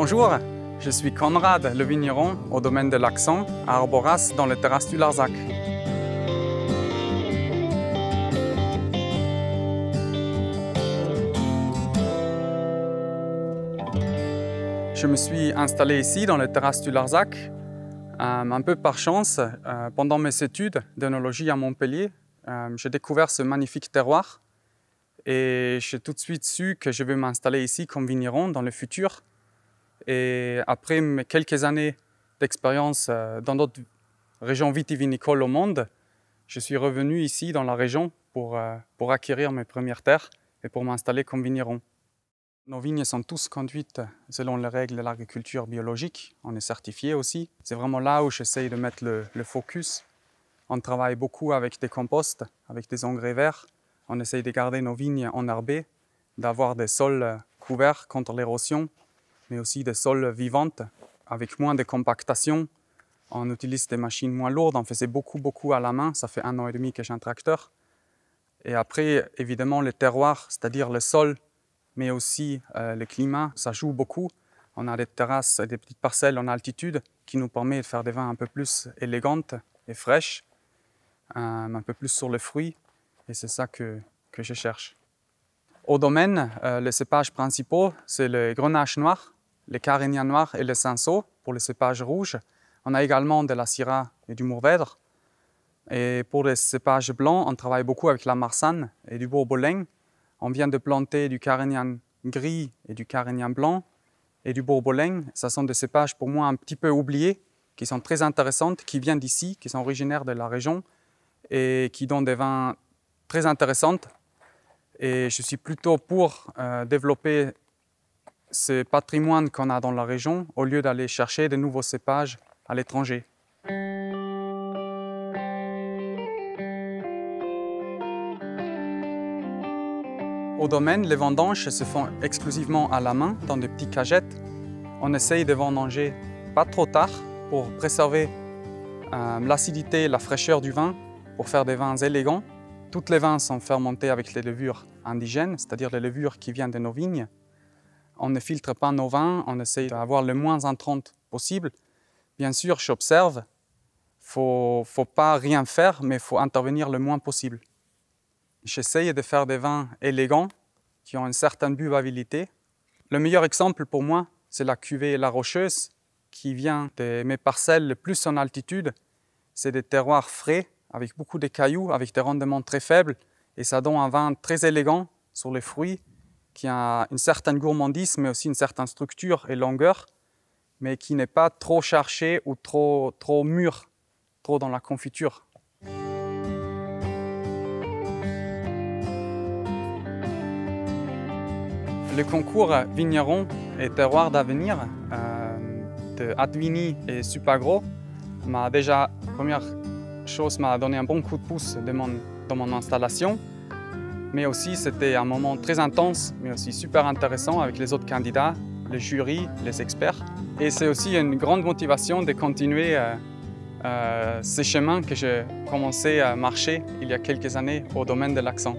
Bonjour, je suis Conrad, le vigneron au domaine de l'Axant, à Arboras, dans les terrasses du Larzac. Je me suis installé ici, dans les terrasses du Larzac, un peu par chance. Pendant mes études d'œnologie à Montpellier, j'ai découvert ce magnifique terroir et j'ai tout de suite su que je vais m'installer ici comme vigneron dans le futur. Et après quelques années d'expérience dans d'autres régions vitivinicoles au monde, je suis revenu ici dans la région pour acquérir mes premières terres et pour m'installer comme vigneron. Nos vignes sont tous conduites selon les règles de l'agriculture biologique. On est certifié aussi. C'est vraiment là où j'essaye de mettre le focus. On travaille beaucoup avec des composts, avec des engrais verts. On essaye de garder nos vignes enherbées, d'avoir des sols couverts contre l'érosion, mais aussi des sols vivantes, avec moins de compactation. On utilise des machines moins lourdes. On faisait beaucoup à la main. Ça fait 1 an et demi que j'ai un tracteur. Et après, évidemment, le terroir, c'est-à-dire le sol, mais aussi le climat, ça joue beaucoup. On a des terrasses et des petites parcelles en altitude qui nous permettent de faire des vins un peu plus élégantes et fraîches, un peu plus sur le fruit, et c'est ça que je cherche. Au domaine, les cépages principaux, c'est le grenache noir, le carignan noir et le cinsault pour les cépages rouges. On a également de la syrah et du mourvèdre. Et pour les cépages blancs, on travaille beaucoup avec la marsanne et du bourboling. On vient de planter du carignan gris et du carignan blanc et du bourboling. Ce sont des cépages pour moi un petit peu oubliés, qui sont très intéressantes, qui viennent d'ici, qui sont originaires de la région et qui donnent des vins très intéressants. Et je suis plutôt pour développer ce patrimoine qu'on a dans la région au lieu d'aller chercher de nouveaux cépages à l'étranger. Au domaine, les vendanges se font exclusivement à la main, dans des petites cagettes. On essaye de vendanger pas trop tard pour préserver l'acidité et la fraîcheur du vin, pour faire des vins élégants. Tous les vins sont fermentés avec les levures indigènes, c'est-à-dire les levures qui viennent de nos vignes. On ne filtre pas nos vins, on essaye d'avoir le moins intrante possible. Bien sûr, j'observe, il ne faut pas rien faire, mais il faut intervenir le moins possible. J'essaye de faire des vins élégants, qui ont une certaine buvabilité. Le meilleur exemple pour moi, c'est la cuvée La Rocheuse, qui vient de mes parcelles le plus en altitude. C'est des terroirs frais, avec beaucoup de cailloux, avec des rendements très faibles. Et ça donne un vin très élégant sur les fruits, qui a une certaine gourmandise, mais aussi une certaine structure et longueur, mais qui n'est pas trop cherché ou trop mûr, trop dans la confiture. Le concours Vigneron et Terroir d'avenir de Advini et Supagro m'a déjà, première chose, m'a donné un bon coup de pouce dans mon installation. Mais aussi, c'était un moment très intense, mais aussi super intéressant avec les autres candidats, les jurys, les experts. Et c'est aussi une grande motivation de continuer ce chemin que j'ai commencé à marcher il y a quelques années au domaine de l'Axant.